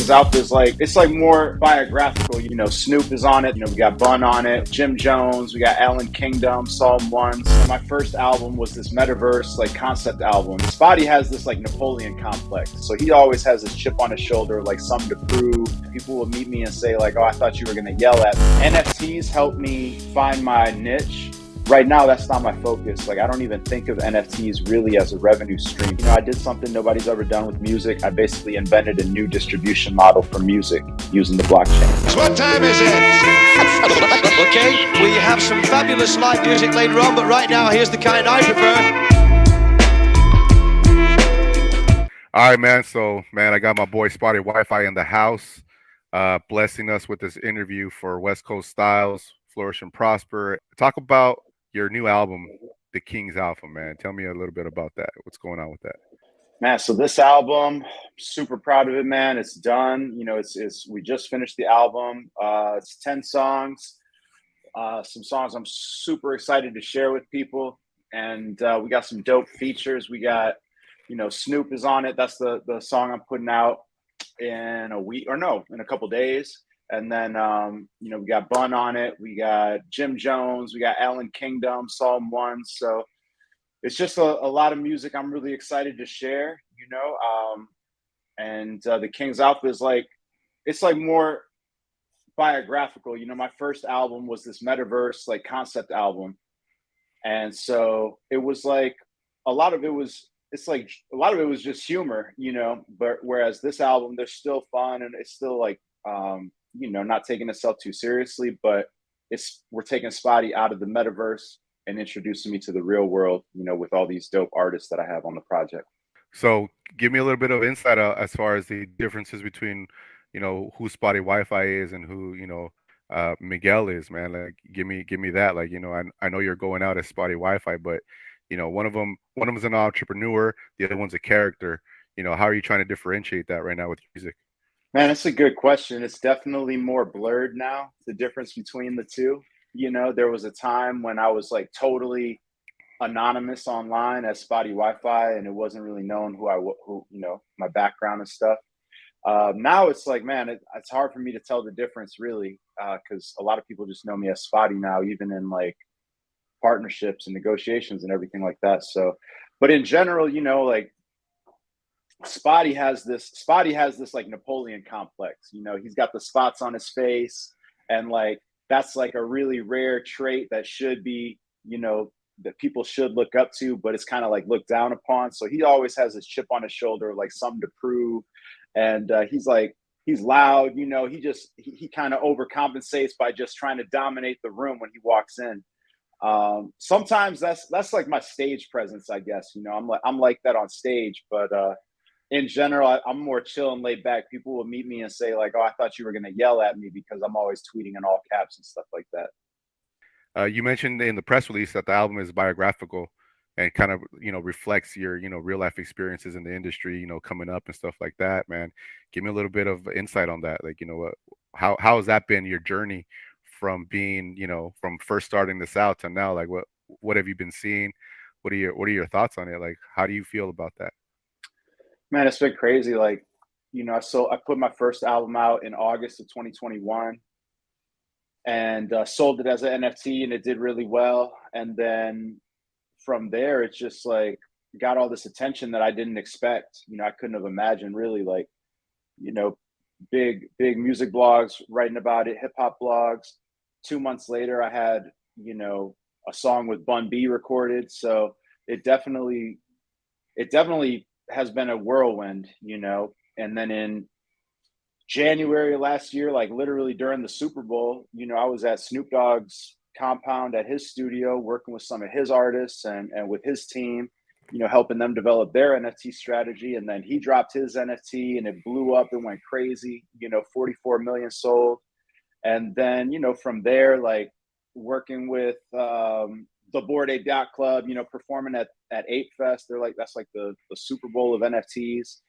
King's Alpha is like, it's like more biographical. You know, Snoop is on it. You know, we got Bun on it, Jim Jones, we got Alan Kingdom, Psalm 1. So my first album was this metaverse like concept album. Spottie has this like Napoleon complex. So he always has this chip on his shoulder, like something to prove. People will meet me and say like, oh, I thought you were gonna yell at me. NFTs helped me find my niche. Right now, that's not my focus. Like, I don't even think of NFTs really as a revenue stream. You know, I did something nobody's ever done with music. I basically invented a new distribution model for music using the blockchain. So what time is it? Okay, we have some fabulous live music later on, but right now, here's the kind I prefer. All right, man. So, man, I got my boy Spottie Wifi in the house, blessing us with this interview for West Coast Styles, Flourish and Prosper. Talk about your new album, The King's Alpha, man. Tell me a little bit about that. What's going on with that? Man, so this album, super proud of it, man. It's done. You know, we just finished the album. It's 10 songs. Some songs I'm super excited to share with people. And we got some dope features. We got, you know, Snoop is on it. That's the song I'm putting out in a couple days. And then, you know, we got Bun on it. We got Jim Jones. We got Alan Kingdom, Psalm 1. So it's just a lot of music I'm really excited to share, you know. And The King's Alpha is like, it's like more biographical. You know, my first album was this metaverse, like concept album. And so it was like, a lot of it was just humor, you know, but whereas this album, there's still fun and it's still like, you know, not taking itself too seriously, but we're taking Spottie out of the metaverse and introducing me to the real world, you know, with all these dope artists that I have on the project. So give me a little bit of insight as far as the differences between, you know, who Spottie Wifi is and who, you know, Miguel is, man. Like, give me that. Like, you know, I know you're going out as Spottie Wifi, but, you know, one of them is an entrepreneur, the other one's a character. You know, how are you trying to differentiate that right now with music? Man, that's a good question. It's definitely more blurred now, the difference between the two. You know, there was a time when I was like totally anonymous online as Spottie Wifi, and it wasn't really known who you know, my background and stuff. Now it's like, man, it's hard for me to tell the difference really, because a lot of people just know me as Spottie now, even in like partnerships and negotiations and everything like that. So, but in general, you know, like, Spottie has this like Napoleon complex. You know, he's got the spots on his face, and like that's like a really rare trait that should be, you know, that people should look up to, but it's kind of like looked down upon. So he always has this chip on his shoulder, like something to prove. And he's loud, you know, he kind of overcompensates by just trying to dominate the room when he walks in. Sometimes that's like my stage presence, I guess. You know, I'm like that on stage, but in general, I'm more chill and laid back. People will meet me and say like, oh, I thought you were going to yell at me because I'm always tweeting in all caps and stuff like that. You mentioned in the press release that the album is biographical and kind of, you know, reflects your, you know, real life experiences in the industry, you know, coming up and stuff like that, man. Give me a little bit of insight on that. Like, you know, how has that been your journey from being, you know, from first starting this out to now? Like, what have you been seeing? What are your thoughts on it? Like, how do you feel about that? Man, it's been crazy. Like, you know, I put my first album out in August of 2021 and sold it as an NFT, and it did really well. And then from there, it's just like got all this attention that I didn't expect. You know, I couldn't have imagined really, like, you know, big music blogs writing about it, hip hop blogs. 2 months later, I had, you know, a song with Bun B recorded. So it definitely has been a whirlwind, you know. And then in January last year, like literally during the Super Bowl, you know, I was at Snoop Dogg's compound at his studio working with some of his artists and with his team, you know, helping them develop their NFT strategy. And then he dropped his NFT and it blew up and went crazy, you know, 44 million sold. And then, you know, from there, like working with the Bored Ape Yacht Club, you know, performing at Ape Fest. They're like, that's like the Super Bowl of NFTs.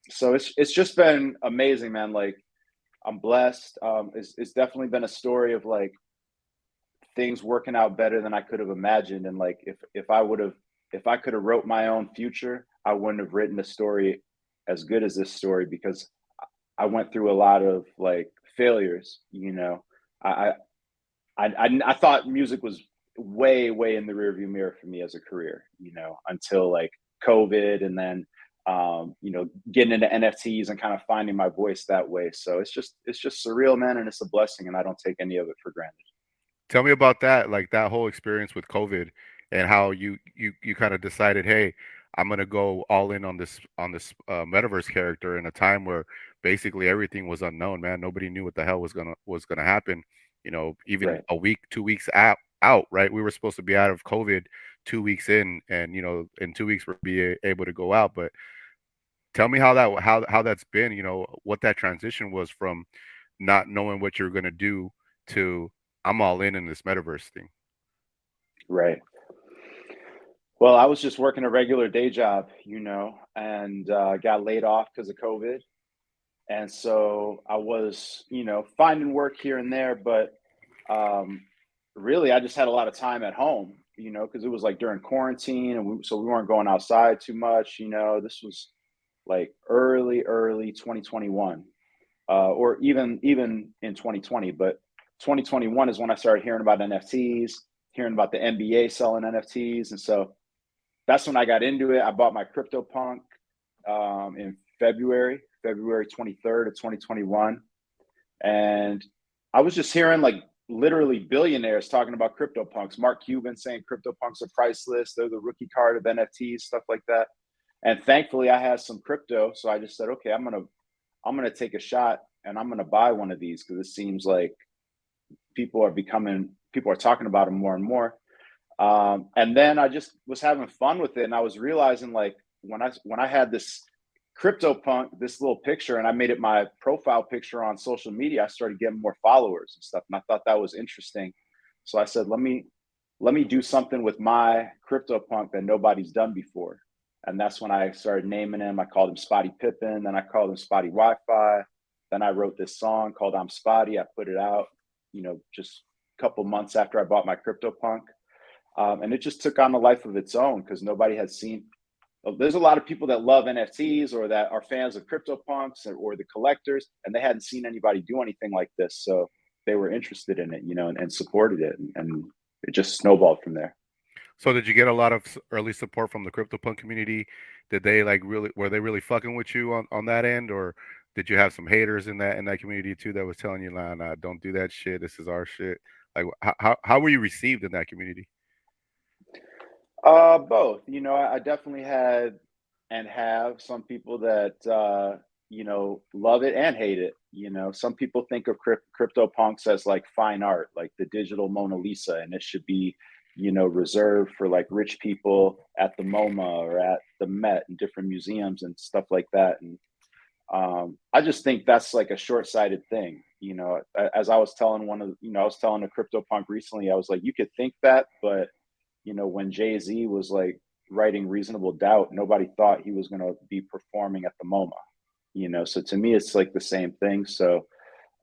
So it's just been amazing, man. Like, I'm blessed. It's definitely been a story of like things working out better than I could have imagined. And like, if I could have wrote my own future, I wouldn't have written a story as good as this story, because I went through a lot of like failures. You know, I I thought music was way in the rearview mirror for me as a career. You know, until like COVID, and then you know, getting into NFTs and kind of finding my voice that way. So it's just surreal, man, and it's a blessing, and I don't take any of it for granted. Tell me about that, like that whole experience with COVID and how you kind of decided, hey, I'm gonna go all in on this metaverse character in a time where basically everything was unknown, man. Nobody knew what the hell was gonna happen. You know, even Right. a week, 2 weeks out, right? We were supposed to be out of COVID 2 weeks in, and you know, in 2 weeks we'll be able to go out. But tell me how that's been. You know, what that transition was from not knowing what you're gonna do to I'm all in this metaverse thing. Right. Well, I was just working a regular day job, you know, and got laid off because of COVID. And so I was, you know, finding work here and there, but um, really, I just had a lot of time at home, you know, because it was like during quarantine, and so we weren't going outside too much. You know, this was like early 2021, or even in 2020. But 2021 is when I started hearing about NFTs, hearing about the NBA selling NFTs, and so that's when I got into it. I bought my CryptoPunk in February 23rd of 2021. And I was just hearing like literally billionaires talking about CryptoPunks. Mark Cuban saying CryptoPunks are priceless. They're the rookie card of NFTs, stuff like that. And thankfully I had some crypto. So I just said, okay, I'm gonna take a shot and I'm gonna buy one of these because it seems like people are talking about them more and more. And then I just was having fun with it, and I was realizing like when I had this CryptoPunk, this little picture, and I made it my profile picture on social media, I started getting more followers and stuff, and I thought that was interesting. So I said, let me do something with my CryptoPunk that nobody's done before, and that's when I started naming him. I called him Spottie Pippin, then I called him Spottie Wi-Fi, then I wrote this song called I'm Spottie. I put it out, you know, just a couple months after I bought my CryptoPunk. And it just took on a life of its own because nobody had seen. There's a lot of people that love NFTs or that are fans of CryptoPunks or the collectors, and they hadn't seen anybody do anything like this. So they were interested in it, you know, and supported it, and it just snowballed from there. So did you get a lot of early support from the CryptoPunk community? Did they like really were they really fucking with you on that end, or did you have some haters in that community too that was telling you, nah, don't do that shit. This is our shit. Like how were you received in that community? Both. You know, I definitely had and have some people that you know, love it and hate it. You know, some people think of CryptoPunks as like fine art, like the digital Mona Lisa, and it should be, you know, reserved for like rich people at the MoMA or at the Met and different museums and stuff like that. And I just think that's like a short-sighted thing. You know, as I was telling I was telling a CryptoPunk recently, I was like, you could think that, but you know, when Jay-Z was like writing Reasonable Doubt, nobody thought he was going to be performing at the MoMA, you know? So to me, it's like the same thing. So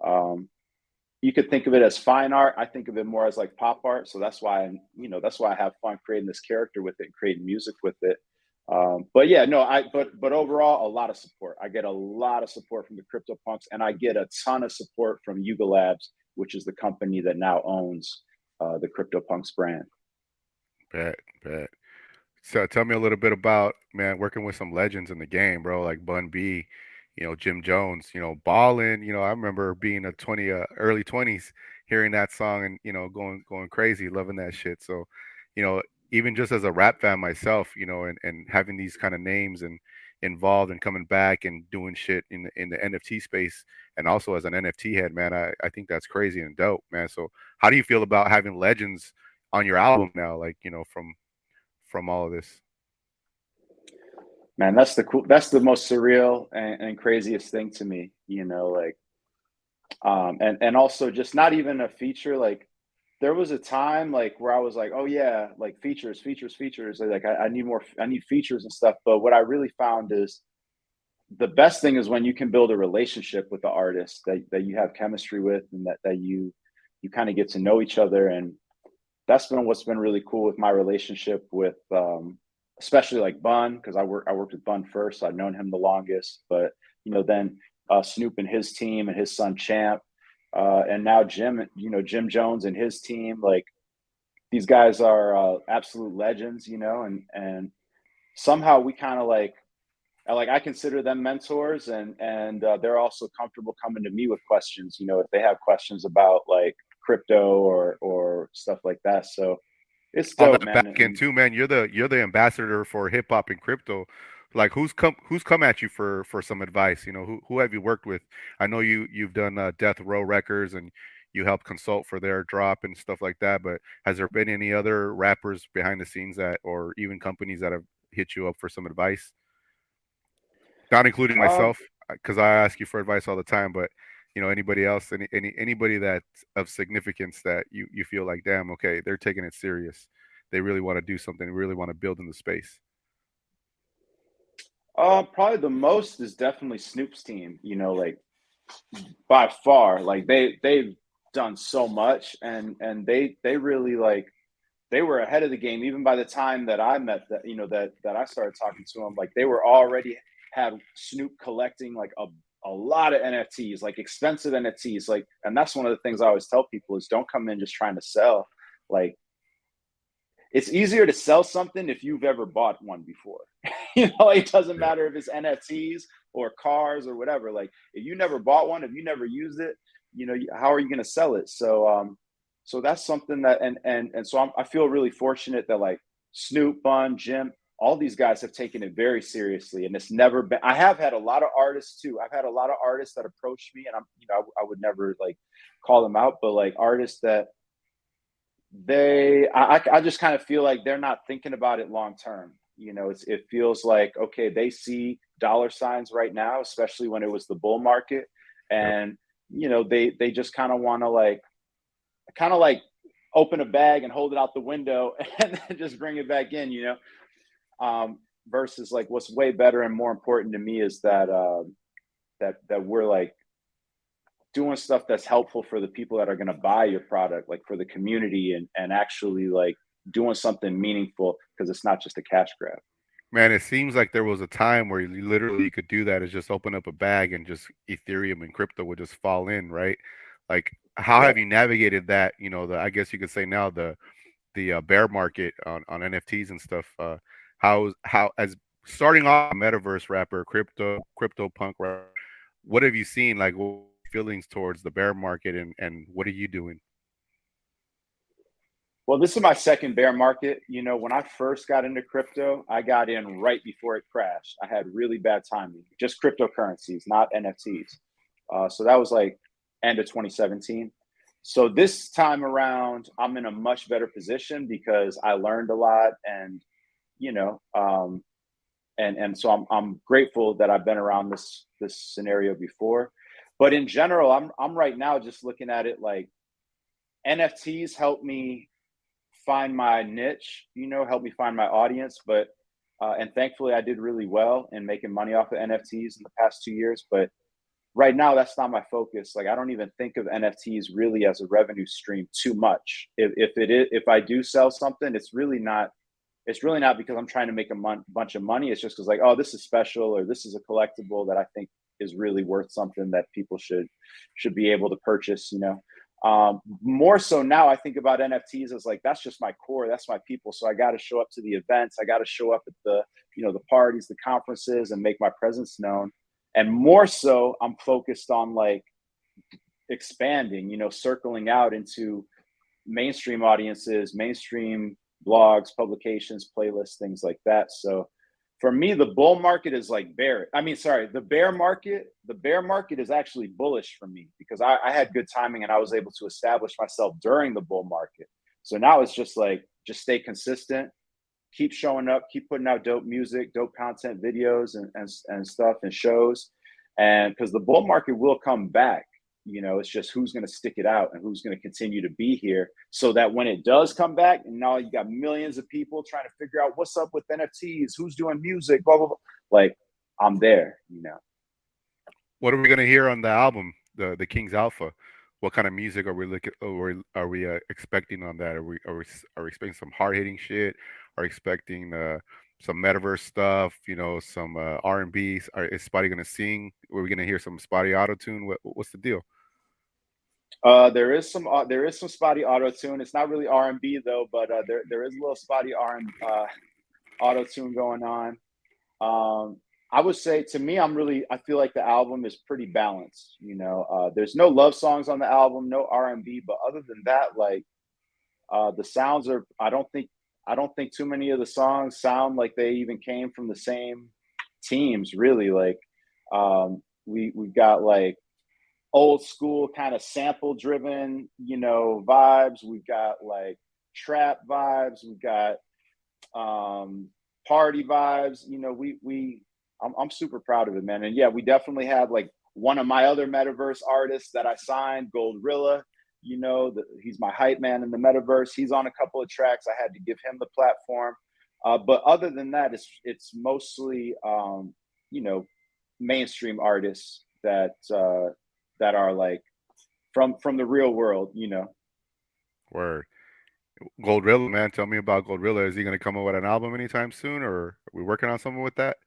um, you could think of it as fine art. I think of it more as like pop art. So that's why I have fun creating this character with it, and creating music with it. But yeah, no, but overall, a lot of support. I get a lot of support from the CryptoPunks, and I get a ton of support from Yuga Labs, which is the company that now owns the CryptoPunks brand. Bet, bet. So tell me a little bit about, man, working with some legends in the game, bro, like Bun B, you know, Jim Jones, you know, ballin'. You know, I remember being a early 20s, hearing that song and, you know, going crazy, loving that shit. So, you know, even just as a rap fan myself, you know, and having these kind of names and involved and coming back and doing shit in the NFT space, and also as an NFT head, man, I think that's crazy and dope, man. So how do you feel about having legends on your album now, like, you know, from all of this? Man, that's the most surreal and craziest thing to me, you know, like and also just not even a feature. Like there was a time like where I was like, oh yeah, like features. Like I need more, I need features and stuff. But what I really found is the best thing is when you can build a relationship with the artist that you have chemistry with, and that you kind of get to know each other. And that's been what's been really cool with my relationship with especially like Bun, because I worked with Bun first, so I've known him the longest. But you know, then Snoop and his team and his son Champ, and now Jim, Jim Jones and his team. Like these guys are absolute legends, and somehow we kind of like I consider them mentors, and they're also comfortable coming to me with questions. If they have questions about like crypto or stuff like that. So it's On dope, that man. back end too, man, you're the ambassador for hip hop and crypto. Like who's come at you for some advice? Who have you worked with? I know you've done Death Row Records and you helped consult for their drop and stuff like that. But has there been any other rappers behind the scenes or even companies that have hit you up for some advice? Not including Um, myself, because I ask you for advice all the time. But anybody else, anybody that's of significance that you feel like, damn, okay, they're taking it serious. They really want to do something. They really want to build in the space. Probably the most is definitely Snoop's team. Like by far, like they've done so much, and they really like they were ahead of the game even by the time that I met that that I started talking to them. Like they were already had Snoop collecting like a lot of NFTs, like expensive NFTs. Like, and that's one of the things I always tell people is don't come in just trying to sell. Like it's easier to sell something if you've ever bought one before. It doesn't Yeah. matter if it's NFTs or cars or whatever. Like if you never bought one, if you never used it, how are you going to sell it? So that's something that, and so I feel really fortunate that like Snoop, Bun, Jim, all these guys have taken it very seriously, and it's never been. I have had a lot of artists too. I've had a lot of artists that approached me, and I would never like call them out, but like artists that I just kind of feel like they're not thinking about it long term. It feels like okay, they see dollar signs right now, especially when it was the bull market, Yep. and they just kind of want to like open a bag and hold it out the window and then just bring it back in. Versus like what's way better and more important to me is that we're like doing stuff that's helpful for the people that are going to buy your product, like for the community, and actually like doing something meaningful because it's not just a cash grab. Man, it seems like there was a time where you could do that is just open up a bag and just Ethereum and crypto would just fall in, right? Like, how Yeah. have you navigated that? I guess you could say now the bear market on NFTs and stuff. How as starting off a metaverse rapper, crypto punk rapper, what have you seen? Like, what feelings towards the bear market and what are you doing? Well, this is my second bear market. When I first got into crypto, I got in right before it crashed. I had really bad timing, just cryptocurrencies, not NFTs. So that was like end of 2017. So this time around, I'm in a much better position because I learned a lot, and you know, um, and so I'm grateful that I've been around this scenario before. But in general, I'm right now just looking at it like NFTs help me find my niche, help me find my audience. But and thankfully, I did really well in making money off of NFTs in the past 2 years. But right now, that's not my focus. Like, I don't even think of NFTs really as a revenue stream too much. If I do sell something, it's really not. It's really not because I'm trying to make a bunch of money. It's just because like, oh, this is special or this is a collectible that I think is really worth something that people should be able to purchase. More so now I think about NFTs as like that's just my core, that's my people. So I got to show up to the events, I got to show up at the parties, the conferences, and make my presence known. And more so, I'm focused on like expanding, circling out into mainstream audiences, mainstream blogs, publications, playlists, things like that. So for me, the bull market is like bear. I mean, sorry, the bear market is actually bullish for me because I had good timing and I was able to establish myself during the bull market. So now it's just like, just stay consistent, keep showing up, keep putting out dope music, dope content, videos and stuff and shows. And because the bull market will come back, it's just who's going to stick it out and who's going to continue to be here so that when it does come back and now you got millions of people trying to figure out what's up with NFTs, who's doing music, blah, blah, blah. Like I'm there. What are we gonna hear on the album, the King's Alpha? What kind of music are we looking? Or are we expecting on that? Are we expecting some hard hitting shit? Are we expecting some metaverse stuff, some R&B. Is Spotty gonna sing? Are we gonna hear some Spotty auto tune? What's the deal? There is some spotty auto tune. It's not really R&B though, but there is a little spotty R and auto tune going on. I would say, to me, I feel like the album is pretty balanced. There's no love songs on the album, no R&B, but other than that, like the sounds are. I don't think too many of the songs sound like they even came from the same teams. Really, like we've got like old school kind of sample driven, vibes. We've got like trap vibes. We've got party vibes. I'm super proud of it, man. And yeah, we definitely have like one of my other metaverse artists that I signed, Goldrilla. He's my hype man in the metaverse. He's on a couple of tracks. I had to give him the platform. But other than that, it's mostly mainstream artists that are like from the real world. Word. Goldrilla, man. Tell me about Goldrilla. Is he gonna come up with an album anytime soon, or are we working on something with that?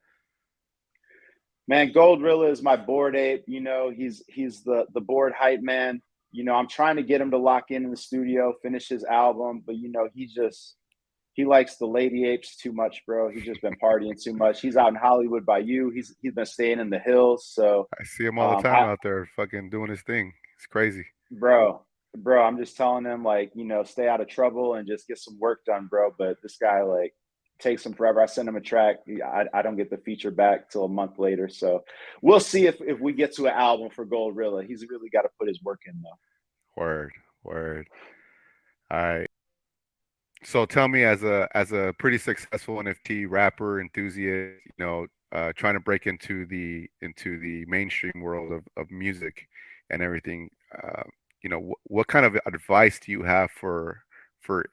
Man, Goldrilla is my board ape. He's the board hype man. I'm trying to get him to lock in the studio, finish his album, but he likes the lady apes too much, bro. He's just been partying too much. He's out in Hollywood by you. He's been staying in the hills. So I see him all the time out there, fucking doing his thing. It's crazy, bro. I'm just telling him, like, stay out of trouble and just get some work done, bro. But this guy, like, takes him forever. I send him a track. I don't get the feature back till a month later. So we'll see if we get to an album for Goldrilla. He's really got to put his work in, though. Word. All right. So tell me, as a pretty successful NFT rapper enthusiast, trying to break into the mainstream world of music and everything, what kind of advice do you have for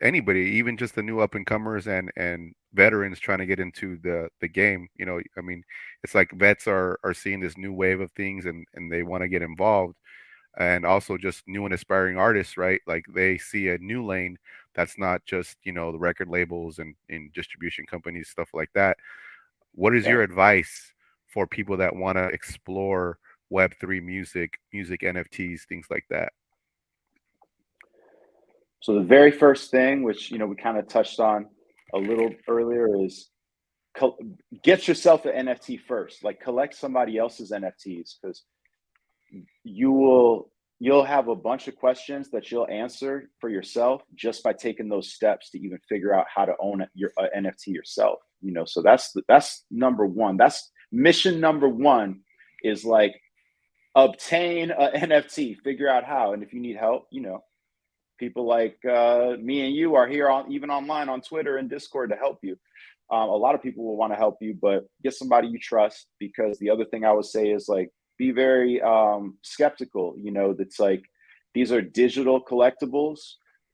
anybody, even just the new up and comers and veterans trying to get into the game? I mean, it's like vets are seeing this new wave of things and they want to get involved, and also just new and aspiring artists, right? Like they see a new lane that's not just the record labels and distribution companies, stuff like that. What is your advice for people that want to explore Web3 music NFTs, things like that? So the very first thing, which we kind of touched on a little earlier, is get yourself an NFT first. Like, collect somebody else's NFTs, because you'll have a bunch of questions that you'll answer for yourself just by taking those steps to even figure out how to own your NFT yourself. So that's number one. That's mission number one, is like, obtain a NFT, figure out how. And if you need help, people like me and you are here even online on Twitter and Discord to help you. A lot of people will want to help you, but get somebody you trust. Because the other thing I would say is, like, be very skeptical. That's like, these are digital collectibles,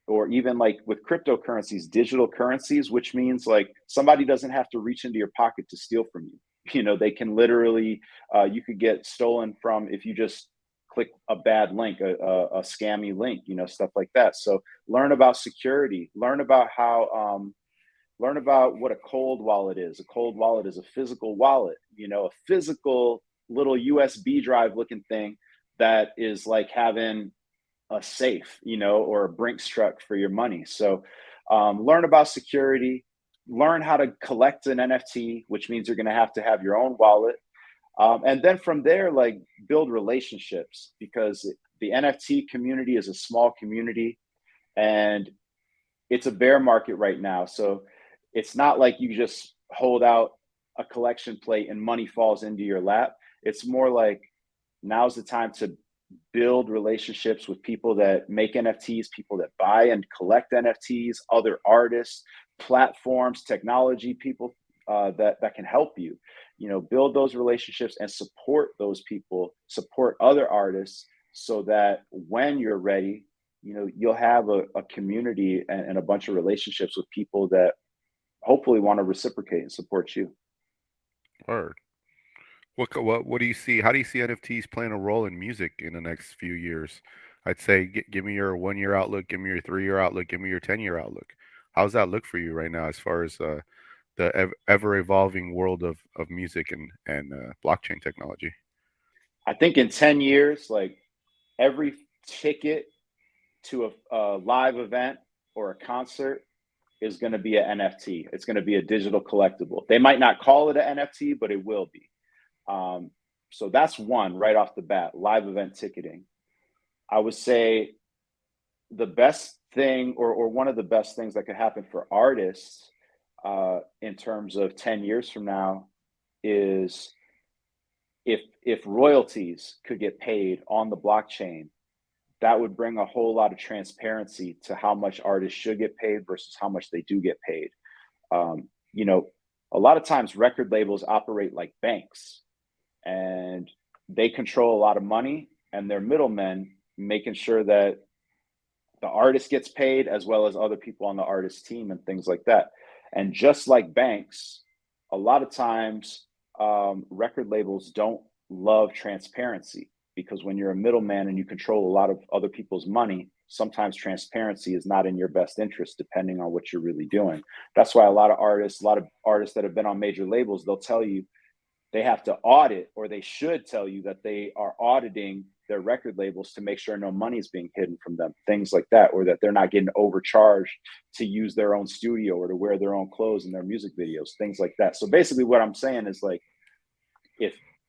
or even like with cryptocurrencies, digital currencies, which means like somebody doesn't have to reach into your pocket to steal from you. They can literally, you could get stolen from if you just click a bad link, a scammy link, stuff like that. So learn about security, learn about what a cold wallet is. A cold wallet is a physical wallet, a physical little USB drive looking thing that is like having a safe, or a Brinks truck for your money. So learn about security, learn how to collect an NFT, which means you're going to have your own wallet. And then from there, like, build relationships, because the NFT community is a small community and it's a bear market right now. So it's not like you just hold out a collection plate and money falls into your lap. It's more like, now's the time to build relationships with people that make NFTs, people that buy and collect NFTs, other artists, platforms, technology people that can help you. Build those relationships and support those people, support other artists, so that when you're ready, you'll have a community and a bunch of relationships with people that hopefully want to reciprocate and support you. Word. What do you see? How do you see NFTs playing a role in music in the next few years? I'd say give me your 1 year outlook, give me your 3 year outlook, give me your 10 year outlook. How's that look for you right now, as far as the ever evolving world of music and blockchain technology? I think in 10 years, like every ticket to a live event or a concert is going to be an NFT. It's going to be a digital collectible. They might not call it an NFT, but it will be. So that's one right off the bat, live event ticketing. I would say the best thing or one of the best things that could happen for artists in terms of 10 years from now is if royalties could get paid on the blockchain, that would bring a whole lot of transparency to how much artists should get paid versus how much they do get paid. You know, a lot of times record labels operate like banks, and they control a lot of money, and they're middlemen making sure that the artist gets paid as well as other people on the artist team and things like that. And just like banks, a lot of times record labels don't love transparency, because when you're a middleman and you control a lot of other people's money, sometimes transparency is not in your best interest, depending on what you're really doing. That's why a lot of artists that have been on major labels, they'll tell you they have to audit, or they should tell you that they are auditing their record labels to make sure no money is being hidden from them, things like that, or that they're not getting overcharged to use their own studio or to wear their own clothes in their music videos, things like that. So basically what I'm saying is, like,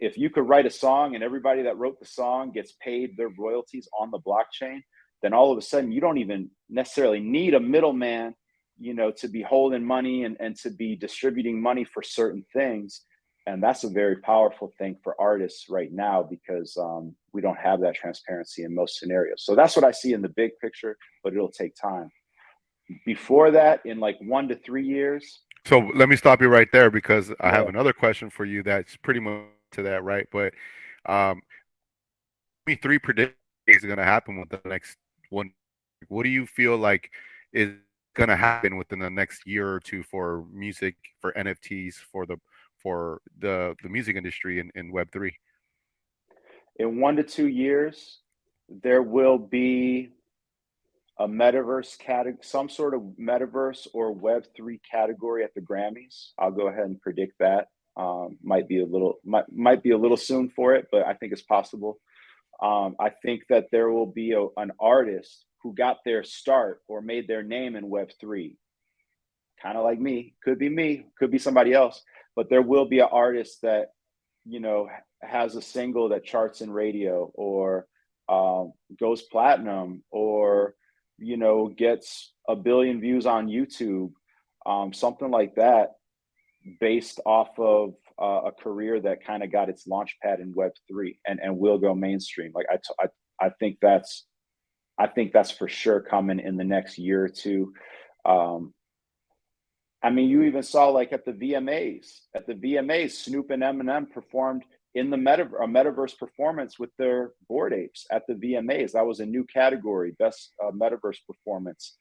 if you could write a song and everybody that wrote the song gets paid their royalties on the blockchain, then all of a sudden you don't even necessarily need a middleman, you know, to be holding money and to be distributing money for certain things. And that's a very powerful thing for artists right now, because we don't have that transparency in most scenarios. So that's what I see in the big picture, but it'll take time. Before that, in like 1 to 3 years. So let me stop you right there, because I have Yeah. another question for you that's pretty much to that, right? But me three predictions are going to happen within the next one. What do you feel like is going to happen within the next year or two for music, for NFTs, for the music industry in Web3? In 1 to 2 years, there will be a metaverse category, some sort of metaverse or Web3 category at the Grammys. I'll go ahead and predict that. Might be a little soon for it, but I think it's possible. I think that there will be an artist who got their start or made their name in Web3, kind of like me. Could be somebody else, but there will be an artist that, you know, has a single that charts in radio, or goes platinum, or, you know, gets 1 billion views on YouTube, something like that, based off of a career that kind of got its launch pad in Web3 and will go mainstream. Like I think that's for sure coming in the next year or two. I mean, you even saw, like, at the VMAs, Snoop and Eminem performed in the metaverse performance with their Bored Apes at the VMAs. That was a new category, best metaverse performance.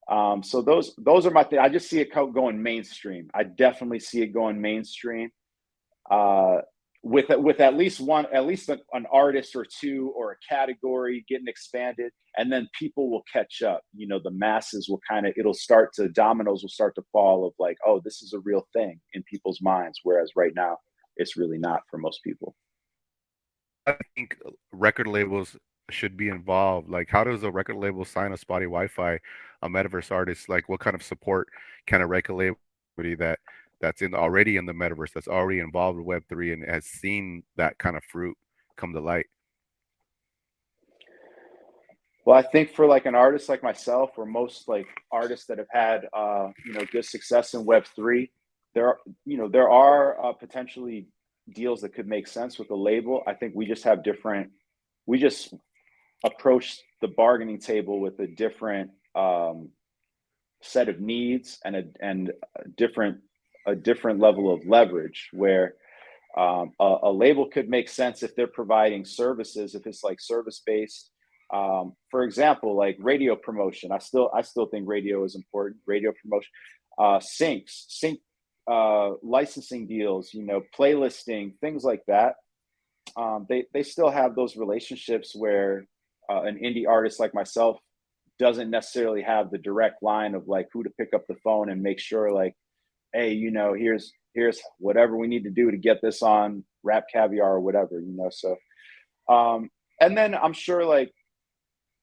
So those are my things. I just see it going mainstream. I definitely see it going mainstream. With at least an artist or two or a category getting expanded, and then people will catch up. You know, the masses will dominoes will start to fall of, like, oh, this is a real thing in people's minds, whereas right now it's really not for most people. I think record labels should be involved. Like, how does a record label sign a Spottie Wi-Fi, a metaverse artist? Like, what kind of support can a record label that's already in the metaverse, that's already involved with Web3 and has seen that kind of fruit come to light? Well, I think for like an artist like myself, or most like artists that have had good success in Web3, there are potentially deals that could make sense with the label. I think we just approach the bargaining table with a different set of needs and a different level of leverage, where a label could make sense if they're providing services, if it's like service based. For example, like radio promotion. I still think radio is important. Radio promotion, sync licensing deals, playlisting, things like that. They still have those relationships where an indie artist like myself doesn't necessarily have the direct line of like who to pick up the phone and make sure like hey, here's whatever we need to do to get this on Rap Caviar or whatever, So, and then I'm sure like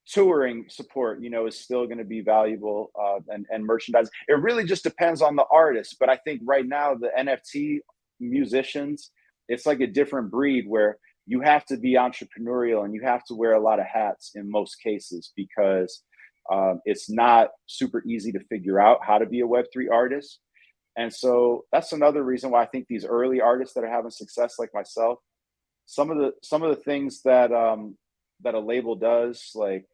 touring support, is still going to be valuable, and merchandise. It really just depends on the artist. But I think right now the NFT musicians, it's like a different breed where you have to be entrepreneurial and you have to wear a lot of hats in most cases because it's not super easy to figure out how to be a Web3 artist. And so that's another reason why I think these early artists that are having success like myself, some of the things that that a label does, like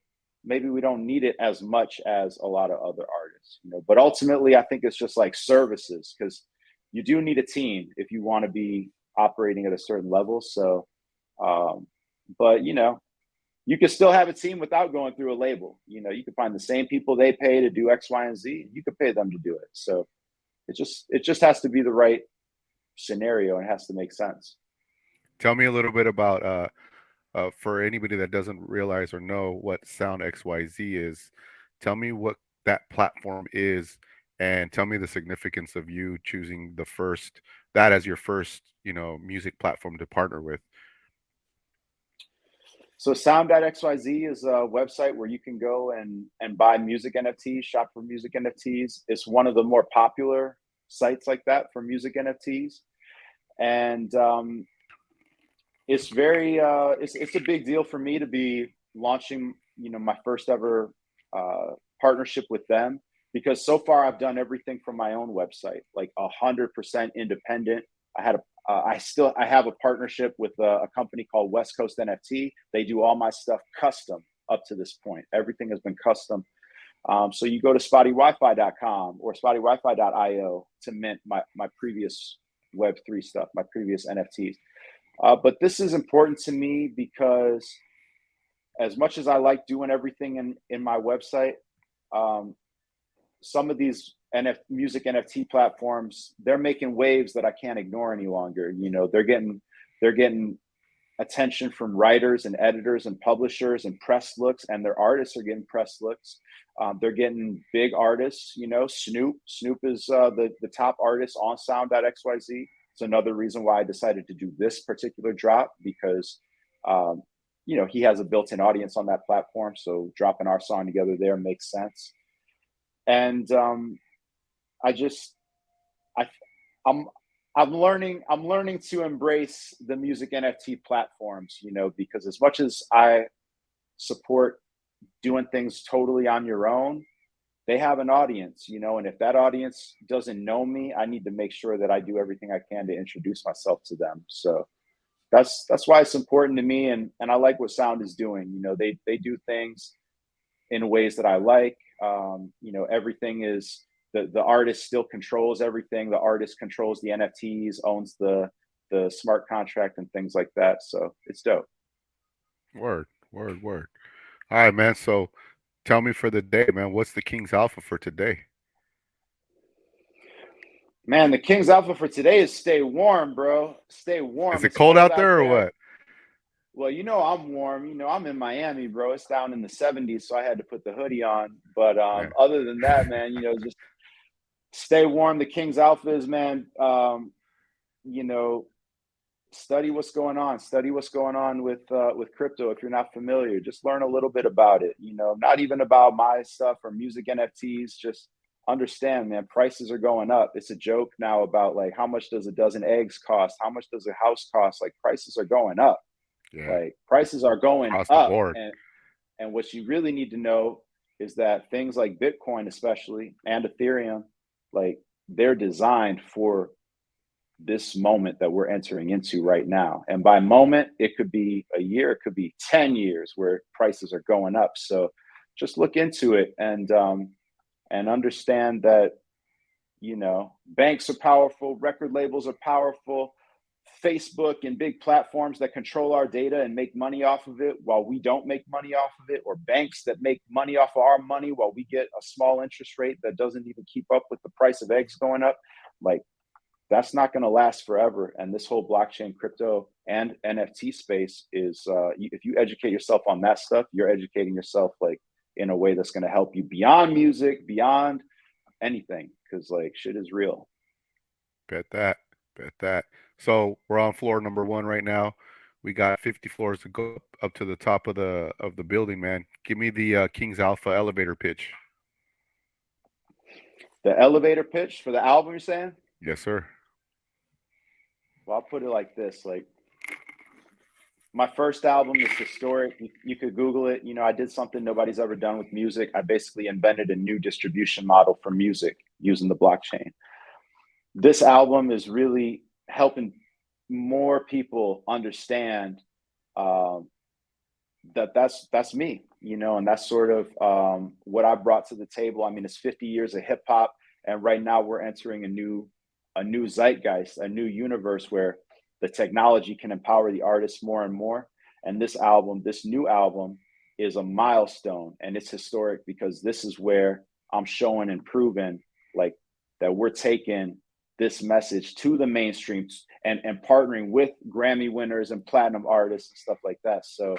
maybe we don't need it as much as a lot of other artists, But ultimately, I think it's just like services because you do need a team if you want to be operating at a certain level. So, but you can still have a team without going through a label. You can find the same people they pay to do X, Y, and Z, and you can pay them to do it. So it just has to be the right scenario and it has to make sense. Tell me a little bit about for anybody that doesn't realize or know what Sound.xyz is. Tell me what that platform is, and tell me the significance of you choosing that as your first, music platform to partner with. So Sound.xyz is a website where you can go and buy music NFTs, shop for music NFTs. It's one of the more popular sites like that for music NFTs. And it's very it's a big deal for me to be launching, my first ever partnership with them, because so far I've done everything from my own website, like 100% independent. I have a partnership with a company called West Coast NFT. They do all my stuff custom up to this point. Everything has been custom. So you go to SpottieWifi.com or SpottieWifi.io to mint my previous Web3 stuff, my previous NFTs. But this is important to me because as much as I like doing everything in my website, some of these music NFT platforms, they're making waves that I can't ignore any longer. They're getting attention from writers and editors and publishers and press looks, and their artists are getting press looks. They're getting big artists. Snoop is the top artist on Sound.xyz. It's another reason why I decided to do this particular drop because, he has a built-in audience on that platform. So dropping our song together there makes sense. And I'm learning to embrace the music NFT platforms, because as much as I support doing things totally on your own, they have an audience, and if that audience doesn't know me, I need to make sure that I do everything I can to introduce myself to them. So that's why it's important to me. And I like what Sound is doing. They do things in ways that I like. Everything is the artist still controls everything. The artist controls the NFTs, owns the smart contract and things like that. So it's dope. Word. All right, man. So tell me for the day, man, what's the King's Alpha for today? Man, the King's Alpha for today is stay warm, bro. Stay warm. Is it cold out there or what? Well, I'm warm. I'm in Miami, bro. It's down in the 70s, so I had to put the hoodie on. But other than that, man, just stay warm. The King's Alpha is, man, study what's going on. Study what's going on with crypto. If you're not familiar, just learn a little bit about it. Not even about my stuff or music NFTs. Just understand, man, prices are going up. It's a joke now about like how much does a dozen eggs cost? How much does a house cost? Like prices are going up. Yeah. Like prices are going up. And what you really need to know is that things like Bitcoin, especially, and Ethereum, like they're designed for this moment that we're entering into right now. And by moment, it could be a year, it could be 10 years where prices are going up. So just look into it and understand that, banks are powerful, record labels are powerful, Facebook and big platforms that control our data and make money off of it while we don't make money off of it, or banks that make money off of our money while we get a small interest rate that doesn't even keep up with the price of eggs going up. Like, that's not going to last forever. And this whole blockchain, crypto, and NFT space is, if you educate yourself on that stuff, you're educating yourself like in a way that's going to help you beyond music, beyond anything, because like shit is real. Bet that. Bet that. So we're on floor number 1 right now. We got 50 floors to go up to the top of the building, man. Give me the King's Alpha elevator pitch. The elevator pitch for the album, you're saying? Yes, sir. Well, I'll put it like this: like, my first album is historic. You could Google it. You know, I did something nobody's ever done with music. I basically invented a new distribution model for music using the blockchain. This album is really helping more people understand that's me, you know, and that's sort of what I brought to the table. I mean, it's 50 years of hip hop, and right now we're entering a new zeitgeist, a new universe where the technology can empower the artists more and more. And this new album, is a milestone, and it's historic because this is where I'm showing and proving like that we're taking this message to the mainstream and partnering with Grammy winners and platinum artists and stuff like that. So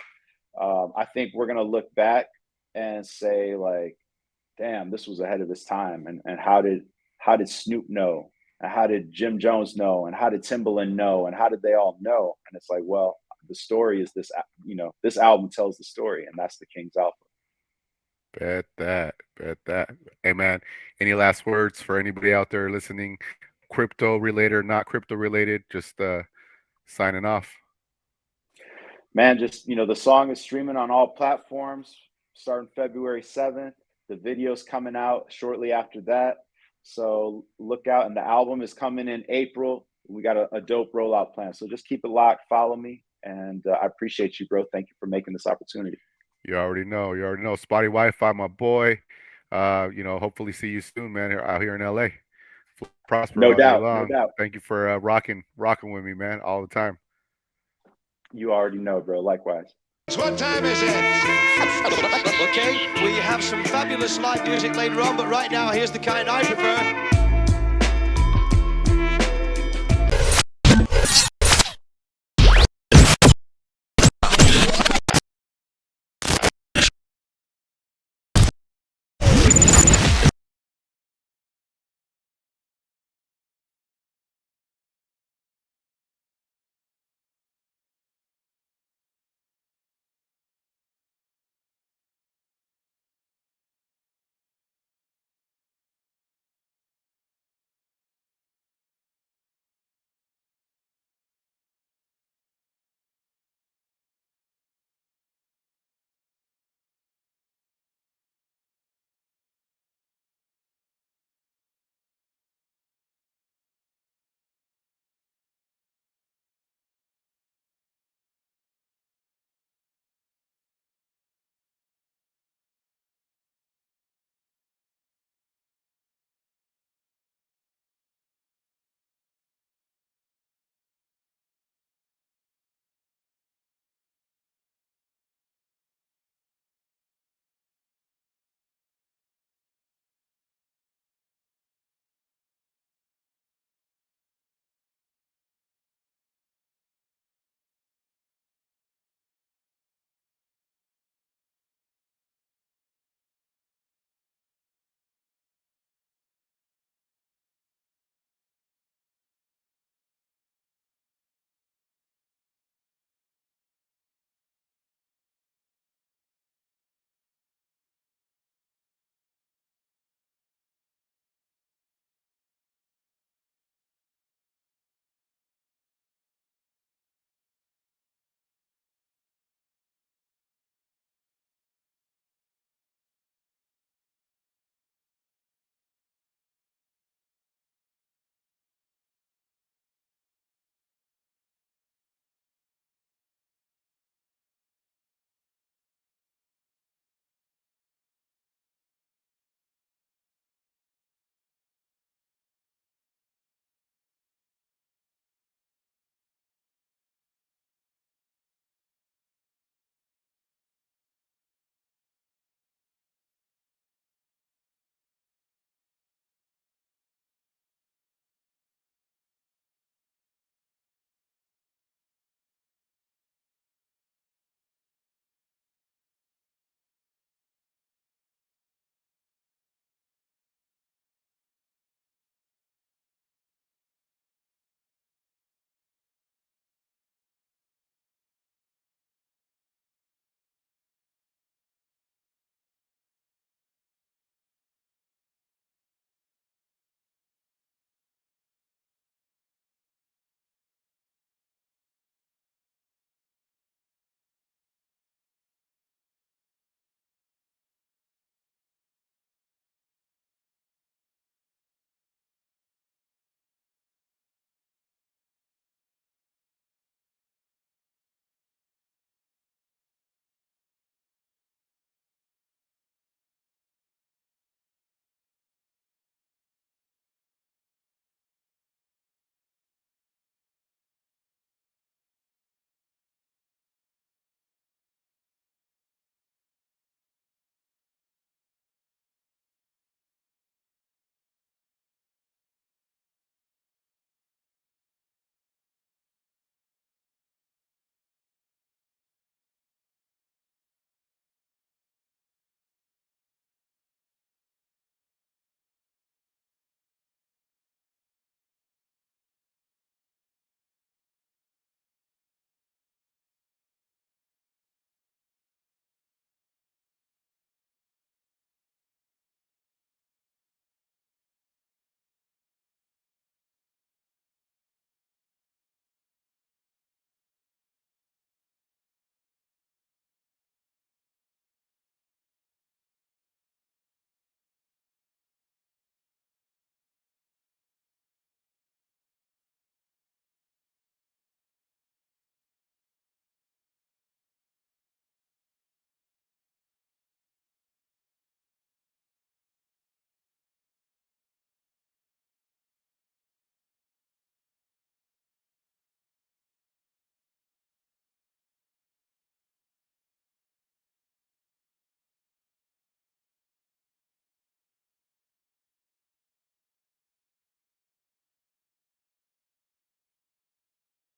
I think we're going to look back and say like, damn, this was ahead of its time. And how did Snoop know? And how did Jim Jones know? And how did Timbaland know? And how did they all know? And it's like, well, the story is this, you know, this album tells the story, and that's the King's Alpha. Bet that. Bet that. Hey, man, any last words for anybody out there listening? Crypto related or not crypto related? Just signing off. Man, just, you know, the song is streaming on all platforms starting February 7th. The video's coming out shortly after that. So look out, and the album is coming in April. We got a dope rollout plan. So just keep it locked, follow me, and I appreciate you, bro. Thank you for making this opportunity. You already know. You already know. Spottie Wi-Fi, my boy. You know, hopefully see you soon, man, out here in LA. Prosper No all year doubt, no long. doubt. Thank you for rocking with me, man, all the time. You already know, bro. Likewise. What time is it? Okay, we have some fabulous live music later on, but right now here's the kind I prefer.